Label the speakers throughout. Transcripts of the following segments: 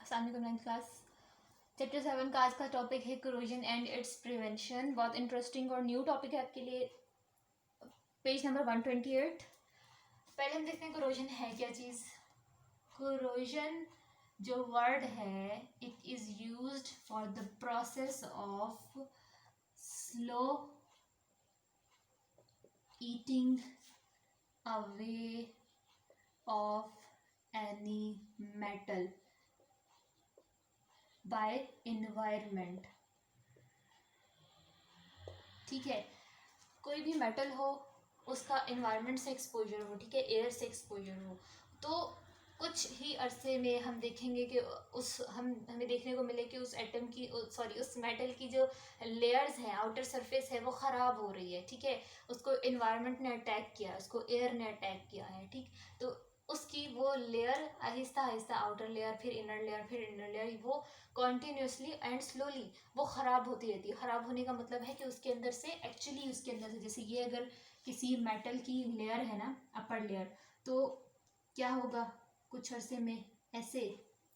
Speaker 1: अस्सलाम वालेकुम ninth class. Chapter 7 का आज का टॉपिक है करोजन एंड इट्स प्रिवेंशन। बहुत इंटरेस्टिंग और न्यू टॉपिक है आपके लिए। Page number 128। पहले हम देखते हैं करोजन है क्या चीज़। करोजन जो वर्ड है, it is used for the process of slow eating away of any metal by environment. ठीक है, कोई भी मेटल हो उसका इन्वायरमेंट से एक्सपोजर हो, ठीक है, एयर से एक्सपोजर हो, तो कुछ ही अरसे में हम देखेंगे कि हमें देखने को मिले कि उस एटम की उस मेटल की जो लेयर्स हैं, आउटर सरफेस है, वो ख़राब हो रही है। ठीक है, उसको इन्वायरमेंट ने अटैक किया है, उसको एयर ने अटैक किया है। ठीक, तो उसकी वो layer Aahista Aahista, outer layer फिर इनर लेयर फिर इनर लेयर, वो कॉन्टीन्यूसली एंड स्लोली वो ख़राब होती रहती है। ख़राब होने का मतलब है कि उसके अंदर से एक्चुअली उसके अंदर से, जैसे ये अगर किसी मेटल की लेयर है ना, अपर लेयर, तो क्या होगा, कुछ अरसे में ऐसे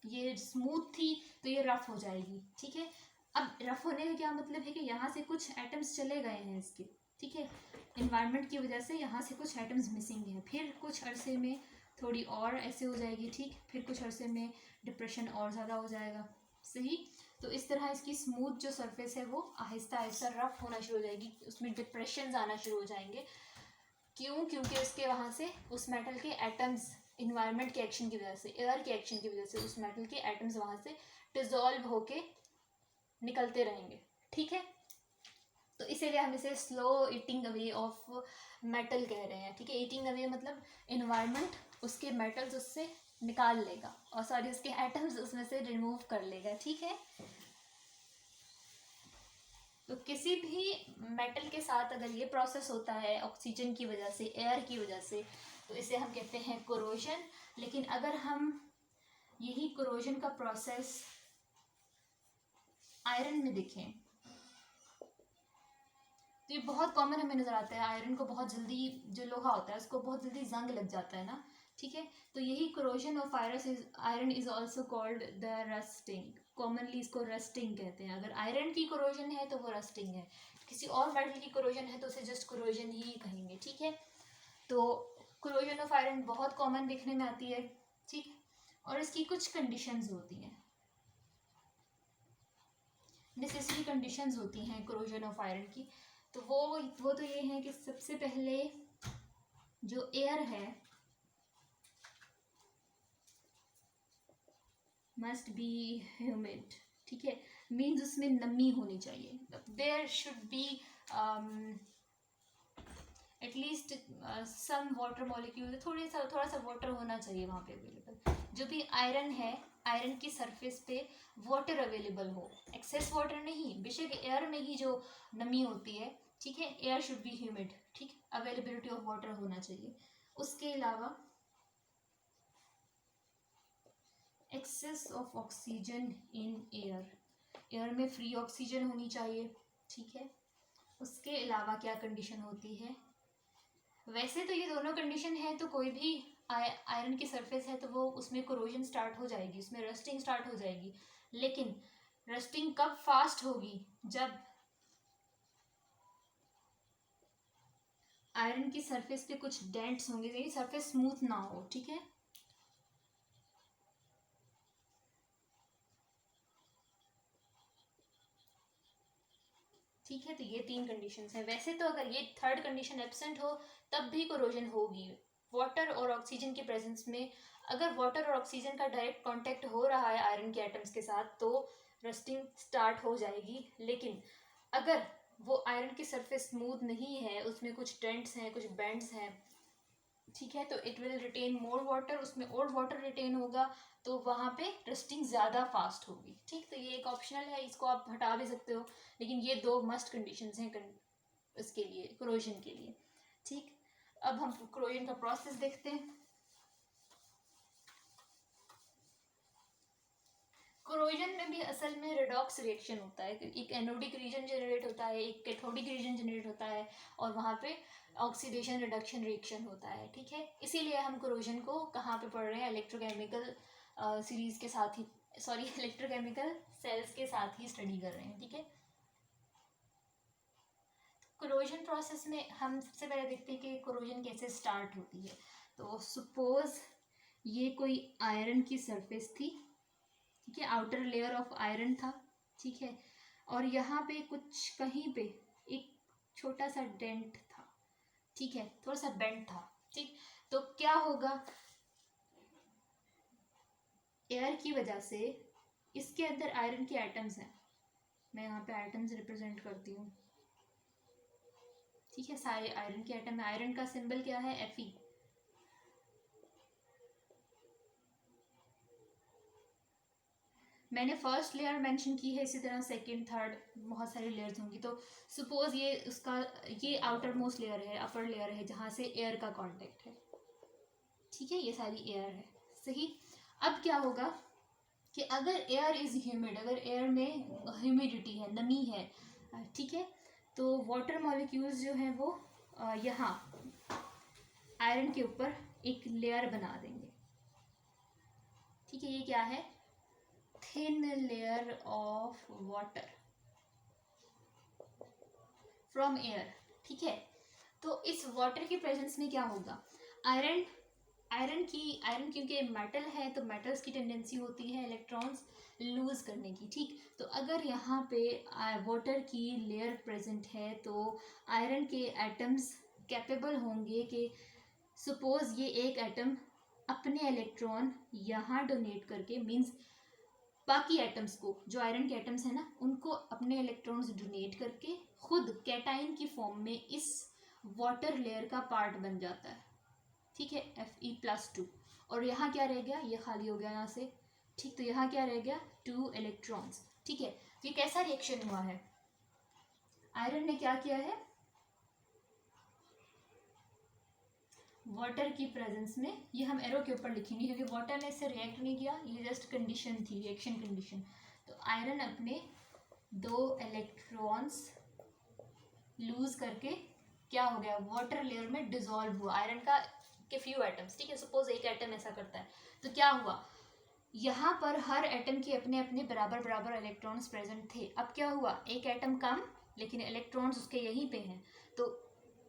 Speaker 1: ये स्मूथ थी तो ये रफ हो जाएगी। ठीक है, अब रफ होने का क्या मतलब है कि यहाँ से कुछ एटम्स चले गए हैं इसके। ठीक है, इन्वायरमेंट की वजह से यहाँ से कुछ एटम्स मिसिंग हैं, फिर कुछ अरसे में थोड़ी और ऐसे हो जाएगी। ठीक, फिर कुछ अरसे में डिप्रेशन और ज़्यादा हो जाएगा। सही, तो इस तरह इसकी स्मूथ जो सरफेस है वो आहिस्ता आहिस्ता रफ होना शुरू हो जाएगी, उसमें डिप्रेशन आना शुरू हो जाएंगे। क्यों? क्योंकि उसके वहाँ से उस मेटल के एटम्स इन्वायरमेंट के एक्शन की वजह से, एयर के एक्शन की वजह से उस मेटल के एटम्स वहाँ से डिजॉल्व होके निकलते रहेंगे। ठीक है, तो इसीलिए हम इसे slow eating away of metal कह रहे हैं। ठीक है, ईटिंग अवे मतलब इन्वायरमेंट उसके मेटल्स उससे निकाल लेगा, और सॉरी उसके एटम्स उसमें से रिमूव कर लेगा। ठीक है, तो किसी भी मेटल के साथ अगर ये प्रोसेस होता है ऑक्सीजन की वजह से, एयर की वजह से, तो इसे हम कहते हैं कोरोजन। लेकिन अगर हम यही कोरोजन का प्रोसेस आयरन में देखें तो ये बहुत कॉमन हमें नज़र आता है। आयरन को बहुत जल्दी, जो लोहा होता है उसको बहुत जल्दी जंग लग जाता है ना। ठीक है, तो यही corrosion of iron is also called the rusting. Commonly इसको रस्टिंग कहते हैं। अगर आयरन की कोरोजन है तो वो रस्टिंग है, किसी और मेटल की कोरोजन है तो उसे जस्ट कोरोजन ही कहेंगे। ठीक है, तो कोरोजन ऑफ आयरन बहुत कॉमन देखने में आती है। ठीक, और इसकी कुछ कंडीशंस होती हैं, नेसेसरी कंडीशंस होती हैं कोरोजन ऑफ आयरन की। तो वो तो ये है कि सबसे पहले जो एयर है मस्ट बी ह्यूमिड। ठीक है, मीन्स उसमें नमी होनी चाहिए। There should be at least some water molecule, थोड़ा सा वाटर होना चाहिए वहाँ पे अवेलेबल। जो भी आयरन है, आयरन की सरफेस पे वाटर अवेलेबल हो, एक्सेस वाटर नहीं, बेशक एयर में ही जो नमी होती है। ठीक है, एयर शुड बी ह्यूमिड। ठीक, अवेलेबिलिटी ऑफ वाटर होना चाहिए। उसके अलावा access of oxygen in air, air में फ्री ऑक्सीजन होनी चाहिए। ठीक है, उसके अलावा क्या कंडीशन होती है, वैसे तो ये दोनों कंडीशन है तो कोई भी आयरन की सरफेस है तो वो उसमें कोरोजन स्टार्ट हो जाएगी, उसमें रस्टिंग स्टार्ट हो जाएगी। लेकिन रस्टिंग कब फास्ट होगी, जब आयरन की सरफेस पे कुछ डेंट्स होंगे, यानी सरफेस स्मूथ ना हो। ठीक है, ठीक है, तो ये तीन कंडीशंस हैं। वैसे तो अगर ये थर्ड कंडीशन एब्सेंट हो तब भी कोरोजन होगी, वाटर और ऑक्सीजन के प्रेजेंस में। अगर वाटर और ऑक्सीजन का डायरेक्ट कांटेक्ट हो रहा है आयरन के एटम्स के साथ तो रस्टिंग स्टार्ट हो जाएगी। लेकिन अगर वो आयरन की सरफेस स्मूथ नहीं है, उसमें कुछ डेंट्स हैं, कुछ बेंड्स हैं, ठीक है, तो it will retain more water, उसमें और वाटर रिटेन होगा, तो वहाँ पे रस्टिंग ज़्यादा फास्ट होगी। ठीक, तो ये एक ऑप्शनल है, इसको आप हटा भी सकते हो, लेकिन ये दो मस्ट कंडीशंस हैं इसके लिए, कोरोजन के लिए। ठीक, अब हम कोरोजन का प्रोसेस देखते हैं। कोरोजन में भी असल में रेडॉक्स रिएक्शन होता है। एक एनोडिक रीजन जनरेट होता है, एक कैथोडिक रीजन जनरेट होता है, और वहाँ पे ऑक्सीडेशन रिडक्शन रिएक्शन होता है। ठीक है, इसीलिए हम कोरोजन को कहाँ पे पढ़ रहे हैं, इलेक्ट्रोकेमिकल सीरीज के साथ ही, सॉरी, इलेक्ट्रोकेमिकल सेल्स के साथ ही स्टडी कर रहे हैं, ठीक है। कोरोजन प्रोसेस में हम सबसे पहले देखते हैं कि कोरोजन कैसे स्टार्ट होती है। तो सपोज ये कोई आयरन की सरफेस थी, ठीक है, आउटर लेयर ऑफ आयरन था, ठीक है, और यहाँ पे कुछ कहीं पे एक छोटा सा डेंट था, ठीक है, थोड़ा सा बेंड था, ठीक। तो क्या होगा, एयर की वजह से इसके अंदर आयरन के एटम्स हैं, मैं यहाँ पे एटम्स रिप्रेजेंट करती हूँ, ठीक है, सारे आयरन के एटम है। आयरन का सिंबल क्या है, Fe। मैंने फर्स्ट लेयर मेंशन की है, इसी तरह सेकंड थर्ड बहुत सारी लेयर्स होंगी। तो सपोज ये उसका ये आउटर मोस्ट लेयर है, अपर लेयर है, जहाँ से एयर का कांटेक्ट है, ठीक है, ये सारी एयर है, सही। अब क्या होगा कि अगर एयर इज ह्यूमिड, अगर एयर में ह्यूमिडिटी है, नमी है, ठीक है, तो वाटर मॉलिक्यूल्स जो हैं वो यहाँ आयरन के ऊपर एक लेयर बना देंगे, ठीक है। ये क्या है, thin layer of water from air, ठीक है। तो इस वाटर की प्रेजेंस में क्या होगा, आयरन क्योंकि मेटल है, तो मेटल्स की टेंडेंसी होती है इलेक्ट्रॉन्स लूज करने की, ठीक। तो अगर यहाँ पे वाटर की लेयर प्रेजेंट है, तो आयरन के एटम्स कैपेबल होंगे कि सपोज ये एक एटम अपने इलेक्ट्रॉन यहाँ डोनेट करके, मीन्स बाकी एटम्स को, जो आयरन के एटम्स हैं ना, उनको अपने इलेक्ट्रॉन्स डोनेट करके खुद कैटाइन की फॉर्म में इस वाटर लेयर का पार्ट बन जाता है, ठीक है, Fe+2। और यहाँ क्या रह गया, ये खाली हो गया यहाँ से, ठीक। तो यहाँ क्या रह गया, 2 इलेक्ट्रॉन्स, ठीक है। तो ये कैसा रिएक्शन हुआ है, आयरन ने क्या किया है, वाटर की प्रेजेंस में, ये हम एरो के ऊपर लिखेंगे क्योंकि वाटर ने इससे रिएक्ट नहीं किया, ये जस्ट कंडीशन थी, रिएक्शन कंडीशन। तो आयरन अपने 2 इलेक्ट्रॉन्स लूज करके क्या हो गया, वाटर लेयर में डिसॉल्व हुआ, आयरन का के फ्यू एटम्स, ठीक है, सपोज एक एटम ऐसा करता है, तो क्या हुआ, यहाँ पर हर एटम के अपने अपने बराबर बराबर इलेक्ट्रॉन्स प्रेजेंट थे। अब क्या हुआ, एक एटम कम लेकिन इलेक्ट्रॉन्स उसके यहीं पे हैं, तो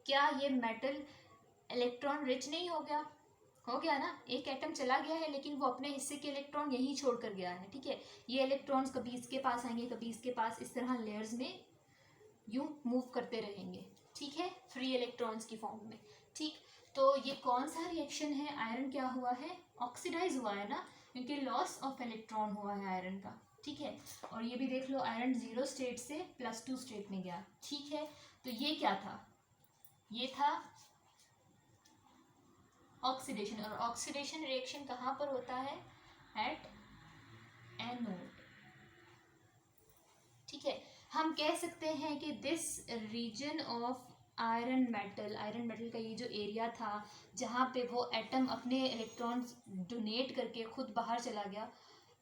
Speaker 1: क्या ये मेटल इलेक्ट्रॉन रिच नहीं हो गया, हो गया ना, एक एटम चला गया है लेकिन वो अपने हिस्से के इलेक्ट्रॉन यहीं छोड़ कर गया है, ठीक है। ये इलेक्ट्रॉन्स कभी इसके पास आएंगे, कभी इसके पास, इस तरह लेयर्स में यूं मूव करते रहेंगे, ठीक है, फ्री इलेक्ट्रॉन्स की फॉर्म में, ठीक। तो ये कौन सा रिएक्शन है, आयरन क्या हुआ है, ऑक्सीडाइज हुआ है ना, क्योंकि लॉस ऑफ इलेक्ट्रॉन हुआ है आयरन का, ठीक है। और ये भी देख लो, आयरन 0 स्टेट से +2 स्टेट में गया, ठीक है। तो ये क्या था, ये था ऑक्सीडेशन। और ऑक्सीडेशन रिएक्शन कहाँ पर होता है, एट एनोड, ठीक है। हम कह सकते हैं कि this region of iron metal का ये जो एरिया था जहाँ पे वो एटम अपने इलेक्ट्रॉन्स डोनेट करके खुद बाहर चला गया,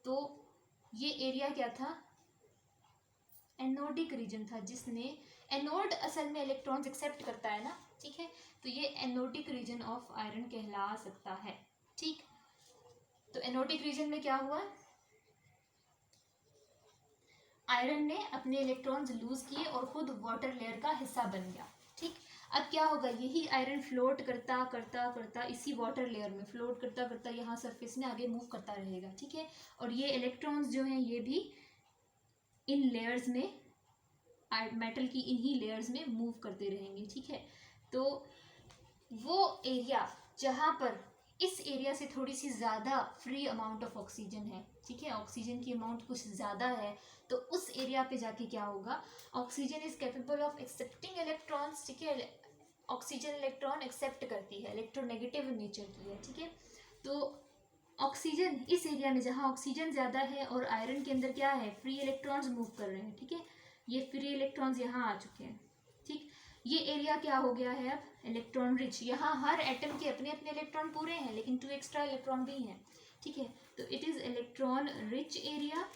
Speaker 1: तो ये एरिया क्या था, एनोडिक रीजन था, जिसने, एनोड असल में इलेक्ट्रॉन्स एक्सेप्ट करता है ना, ठीक है। तो ये एनोडिक रीजन ऑफ आयरन कहला सकता है, ठीक। तो एनोडिक रीजन में क्या हुआ, आयरन ने अपने इलेक्ट्रॉन्स लूज किए और खुद वाटर लेयर का हिस्सा बन गया, ठीक। अब क्या होगा, यही आयरन फ्लोट करता करता करता इसी वाटर लेयर में फ्लोट करता करता यहाँ सरफेस में आगे मूव करता रहेगा, ठीक है। और ये इलेक्ट्रॉन्स जो हैं ये भी इन लेयर्स में, मेटल की इन्हीं लेयर्स में मूव करते रहेंगे, ठीक है। तो वो एरिया जहाँ पर, इस एरिया से थोड़ी सी ज़्यादा फ्री अमाउंट ऑफ ऑक्सीजन है, ठीक है, ऑक्सीजन की अमाउंट कुछ ज़्यादा है, तो उस एरिया पे जाके क्या होगा, oxygen is capable of accepting electrons, ठीक है, ऑक्सीजन इलेक्ट्रॉन एक्सेप्ट करती है, इलेक्ट्रोनेगेटिव नेचर की है, ठीक है। तो ऑक्सीजन इस एरिया में जहाँ ऑक्सीजन ज़्यादा है और आयरन के अंदर क्या है, फ्री इलेक्ट्रॉन्स मूव कर रहे हैं, ठीक है, ये फ्री इलेक्ट्रॉन्स यहाँ आ चुके हैं, ठीक। ये एरिया क्या हो गया है अब, इलेक्ट्रॉन रिच, यहाँ हर एटम के अपने अपने इलेक्ट्रॉन पूरे हैं लेकिन 2 एक्स्ट्रा इलेक्ट्रॉन भी हैं, ठीक है। तो it is electron rich area,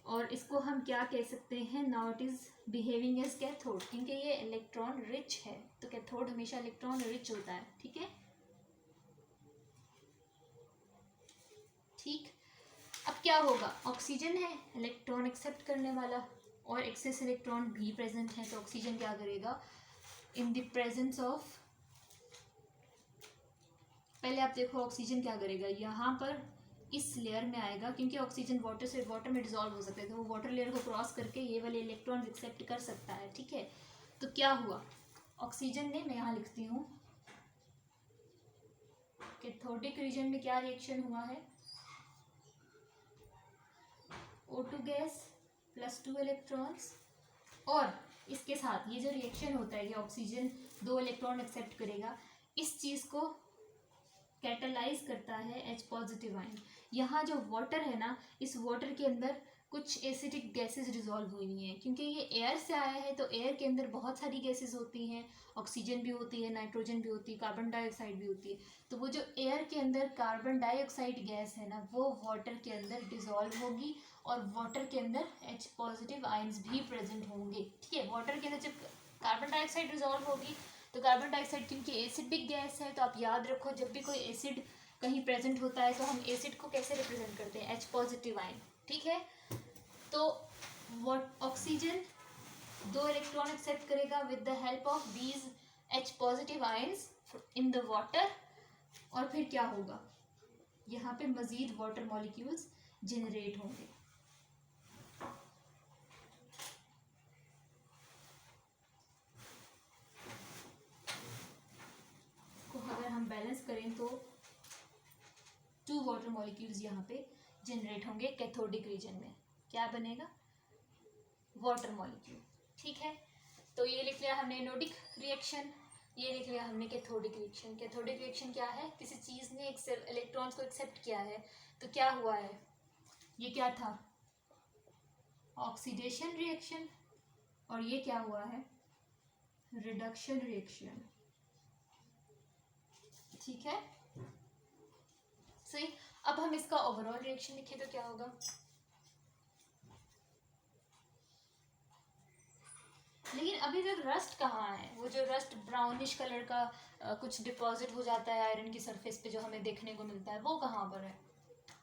Speaker 1: और इसको हम क्या कह सकते हैं, now it is behaving as cathode, क्योंकि ये इलेक्ट्रॉन रिच है, तो कैथोड हमेशा इलेक्ट्रॉन रिच होता है, ठीक है, ठीक, अब क्या होगा, ऑक्सीजन है इलेक्ट्रॉन एक्सेप्ट करने वाला और एक्सेस इलेक्ट्रॉन भी प्रेजेंट है, तो ऑक्सीजन क्या करेगा इन द प्रेजेंस ऑफ, पहले आप देखो ऑक्सीजन क्या करेगा, यहाँ पर इस लेयर में आएगा, क्योंकि ऑक्सीजन वाटर से वाटर में डिजॉल्व हो सकता है, तो वो वाटर लेयर को क्रॉस करके ये वाले इलेक्ट्रॉन एक्सेप्ट कर सकता है। ठीक है, तो क्या हुआ, ऑक्सीजन ने, मैं यहाँ लिखती हूँ, कैथोडिक रीजन में क्या रिएक्शन हुआ है, O2 गैस +2 इलेक्ट्रॉन्स, और इसके साथ ये जो रिएक्शन होता है कि ऑक्सीजन 2 इलेक्ट्रॉन एक्सेप्ट करेगा, इस चीज़ को कैटलाइज करता है H पॉजिटिव आयन। यहाँ जो वाटर है ना, इस वाटर के अंदर कुछ एसिडिक गैसेस डिजॉल्व हुई हैं, क्योंकि ये एयर से आया है, तो एयर के अंदर बहुत सारी गैसेस होती हैं, ऑक्सीजन भी होती है, नाइट्रोजन भी होती है, कार्बन डाइऑक्साइड भी होती है, तो वो जो एयर के अंदर कार्बन डाइऑक्साइड गैस है ना, वो वाटर के अंदर डिजॉल्व होगी और वाटर के अंदर H पॉजिटिव आयन्स भी प्रेजेंट होंगे। ठीक है, वाटर के अंदर जब कार्बन डाइऑक्साइड डिजॉल्व होगी, तो कार्बन डाइऑक्साइड क्योंकि एसिडिक गैस है, तो आप याद रखो जब भी कोई एसिड कहीं प्रेजेंट होता है तो हम एसिड को कैसे रिप्रेजेंट करते हैं, H पॉजिटिव आयन। ठीक है, तो ऑक्सीजन 2 इलेक्ट्रॉन एक्सेप्ट करेगा with the help of these H positive ions in the water, और फिर क्या होगा, यहाँ पे मजीद वाटर मॉलिक्यूल्स जनरेट होंगे। अगर हम बैलेंस करें तो 2 वाटर मॉलिक्यूल्स यहाँ पे जनरेट होंगे कैथोडिक रीजन में, क्या बनेगा, वाटर मॉलिक्यूल। ठीक है, तो ये लिख लिया हमने एनोडिक रिएक्शन, ये लिख लिया हमने कैथोडिक रिएक्शन। कैथोडिक रिएक्शन क्या है, किसी चीज़ ने इलेक्ट्रॉन्स को एक्सेप्ट किया है, तो क्या हुआ है, ये क्या था, ऑक्सीडेशन रिएक्शन, और ये क्या हुआ है, रिडक्शन रिएक्शन। ठीक है, सही। अब हम इसका ओवरऑल रिएक्शन लिखें तो क्या होगा, लेकिन अभी तक रस्ट कहाँ है, वो जो रस्ट ब्राउनिश कलर का कुछ डिपॉजिट हो जाता है आयरन की सरफेस पे जो हमें देखने को मिलता है, वो कहाँ पर है,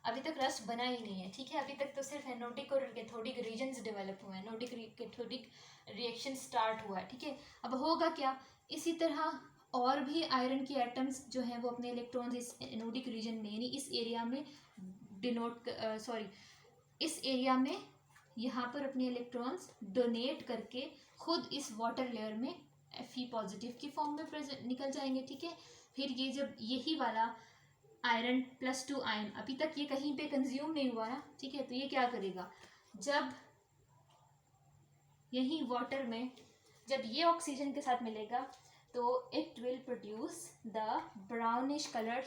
Speaker 1: अभी तक रस्ट बना ही नहीं है। ठीक है, अभी तक तो सिर्फ एनोडिक और कैथोडिक रीजन्स डेवलप हुए हैं, एनोडिक कैथोडिक रिएक्शन स्टार्ट हुआ है। ठीक है, अब होगा क्या, इसी तरह और भी आयरन की एटम्स जो हैं वो अपने इलेक्ट्रॉन्स इस एनोडिक रीजन में, यानी इस एरिया में इस एरिया में यहाँ पर अपने इलेक्ट्रॉन्स डोनेट करके खुद इस वाटर लेयर में Fe पॉजिटिव की फॉर्म में प्रेजेंट निकल जाएंगे। ठीक है, फिर ये जब यही वाला आयरन +2 आयन, अभी तक ये कहीं पे कंज्यूम नहीं हुआ ना, ठीक है, तो ये क्या करेगा, जब यही वाटर में जब ये ऑक्सीजन के साथ मिलेगा तो it will produce the brownish colour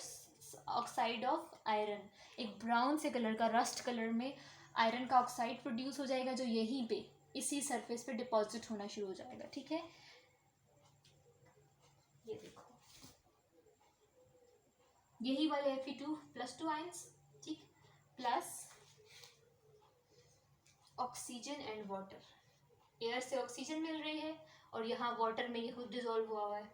Speaker 1: oxide of iron, एक ब्राउन से कलर का रस्ट कलर में आयरन का ऑक्साइड प्रोड्यूस हो जाएगा, जो यहीं पे इसी सरफेस पे डिपॉजिट होना शुरू हो जाएगा। ठीक है, ये देखो यही वाले Fe2+2 आयंस, ठीक, plus oxygen and water, air से ऑक्सीजन मिल रही है और यहाँ वाटर में ये खुद डिजोल्व हुआ है,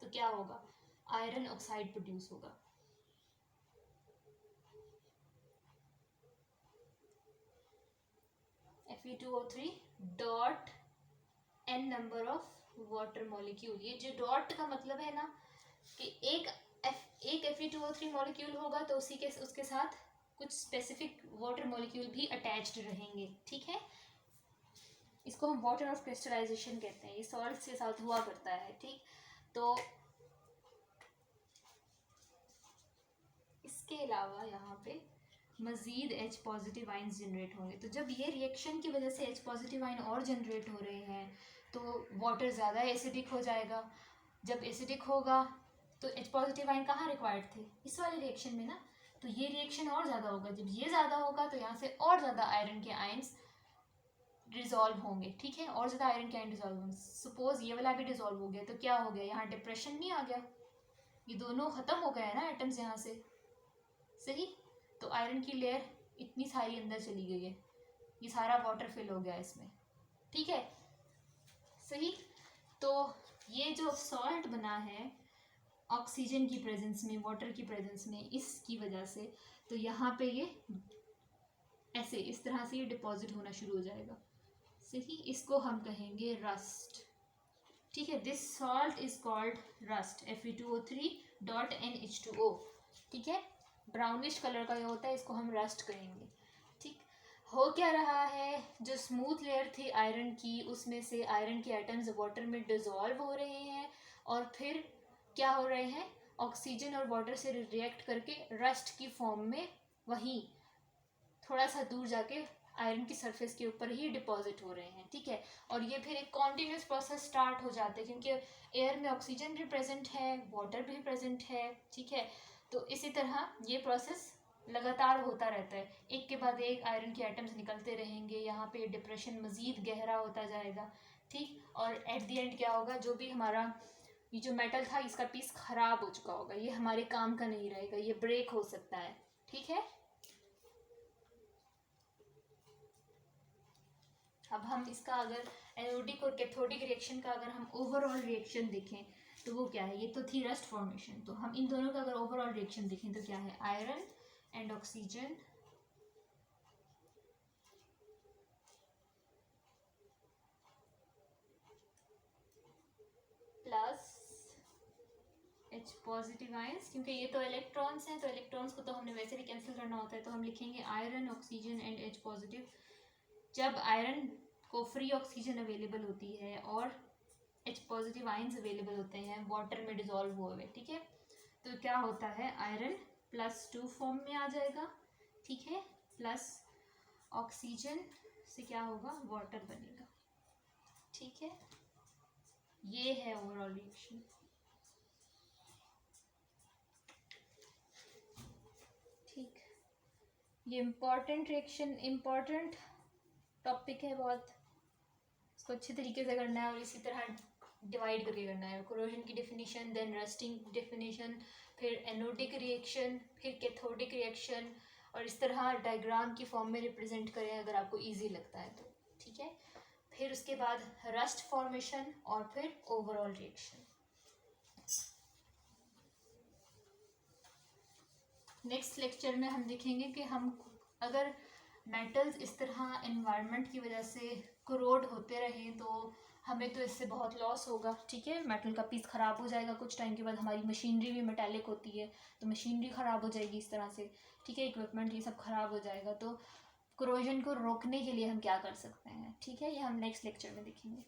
Speaker 1: तो क्या होगा, आयरन ऑक्साइड प्रोड्यूस होगा। Fe2O3 dot n number of water molecule, ये जो डॉट का मतलब है ना कि एक Fe2O3 मॉलिक्यूल होगा तो उसके साथ कुछ स्पेसिफिक वाटर मॉलिक्यूल भी अटैच्ड रहेंगे। ठीक है, इसको हम वाटर ऑफ क्रिस्टलाइजेशन कहते हैं, ये सॉल्ट के साथ हुआ करता है। ठीक, तो इसके अलावा यहाँ पे मज़ीद H पॉजिटिव आयंस जनरेट होंगे, तो जब ये रिएक्शन की वजह से H पॉजिटिव आयन और जनरेट हो रहे हैं तो वाटर ज़्यादा एसिडिक हो जाएगा, जब एसिडिक होगा तो H पॉजिटिव आयन कहाँ रिक्वायर्ड थे, इस वाले रिएक्शन में ना, तो ये रिएक्शन और ज़्यादा होगा, जब ये ज़्यादा होगा तो यहाँ से और ज़्यादा आयरन के आयंस डिजॉल्व होंगे। ठीक है, और ज़्यादा आयरन के आयन डिजॉल्व होंगे, सपोज ये वाला भी डिजॉल्व हो गया तो क्या हो गया, यहाँ डिप्रेशन नहीं आ गया, ये दोनों ख़त्म हो गए ना एटम्स यहाँ से, सही, तो आयरन की लेयर इतनी सारी अंदर चली गई है, ये सारा वाटर फिल हो गया इसमें। ठीक है, सही, तो ये जो सॉल्ट बना है ऑक्सीजन की प्रेजेंस में, वाटर की प्रेजेंस में, इसकी वजह से, तो यहाँ पे ये ऐसे इस तरह से ये डिपॉजिट होना शुरू हो जाएगा। सही, इसको हम कहेंगे रस्ट। ठीक है, this salt is called rust, Fe2O3.NH2O। ठीक है, ब्राउनिश कलर का ये होता है, इसको हम रस्ट कहेंगे। ठीक, हो क्या रहा है, जो स्मूथ लेयर थी आयरन की, उसमें से आयरन के एटम्स वाटर में डिजॉल्व हो रहे हैं और फिर क्या हो रहे हैं, ऑक्सीजन और वाटर से रिएक्ट करके रस्ट की फॉर्म में वहीं थोड़ा सा दूर जाके आयरन की सरफेस के ऊपर ही डिपॉजिट हो रहे हैं। ठीक है, और ये फिर एक कॉन्टिन्यूस प्रोसेस स्टार्ट हो जाता है, क्योंकि एयर में ऑक्सीजन भी प्रेजेंट है, वाटर भी प्रेजेंट है। ठीक है, तो इसी तरह ये प्रोसेस लगातार होता रहता है, एक के बाद एक आयरन के एटम्स निकलते रहेंगे, यहाँ पे डिप्रेशन मज़ीद गहरा होता जाएगा। ठीक, और एट द एंड क्या होगा, जो भी हमारा ये जो मेटल था इसका पीस खराब हो चुका होगा, ये हमारे काम का नहीं रहेगा, ये ब्रेक हो सकता है। ठीक है, अब हम इसका अगर एनोडिक और कैथोडिक रिएक्शन का अगर हम ओवरऑल रिएक्शन देखें तो वो क्या है, ये तो थी रस्ट फॉर्मेशन, तो हम इन दोनों का अगर ओवरऑल रिएक्शन देखें तो क्या है, iron and oxygen plus H positive ions, क्योंकि ये तो इलेक्ट्रॉन्स हैं, तो इलेक्ट्रॉन्स को तो हमने वैसे भी कैंसिल करना होता है, तो हम लिखेंगे iron, oxygen and H positive. जब आयरन को फ्री ऑक्सीजन अवेलेबल होती है और H पॉजिटिव आयंस अवेलेबल होते हैं वाटर में डिजॉल्व हुए हुए, ठीक है, तो क्या होता है, आयरन +2 फॉर्म में आ जाएगा। ठीक है, प्लस ऑक्सीजन से क्या होगा, वाटर बनेगा। ठीक है, ये है ओवरऑल रिएक्शन। ठीक, ये इम्पॉर्टेंट रिएक्शन, इम्पॉर्टेंट टॉपिक है बहुत, इसको अच्छे तरीके से करना है और इसी तरह डिवाइड करके करना है। कोरोजन की डेफिनेशन, देन रस्टिंग डेफिनेशन, फिर एनोडिक रिएक्शन, फिर कैथोडिक रिएक्शन, और इस तरह डायग्राम की फॉर्म में रिप्रेजेंट करें अगर आपको इजी लगता है तो। ठीक है, फिर उसके बाद रस्ट फॉर्मेशन और फिर ओवरऑल रिएक्शन। नेक्स्ट लेक्चर में हम देखेंगे कि हम अगर मेटल्स इस तरह एनवायरनमेंट की वजह से कोरोड होते रहें तो हमें तो इससे बहुत लॉस होगा। ठीक है, मेटल का पीस ख़राब हो जाएगा, कुछ टाइम के बाद हमारी मशीनरी भी मेटालिक होती है तो मशीनरी ख़राब हो जाएगी इस तरह से। ठीक है, इक्विपमेंट ये सब ख़राब हो जाएगा, तो कोरोजन को रोकने के लिए हम क्या कर सकते हैं, ठीक है, ये हम नेक्स्ट लेक्चर में देखेंगे।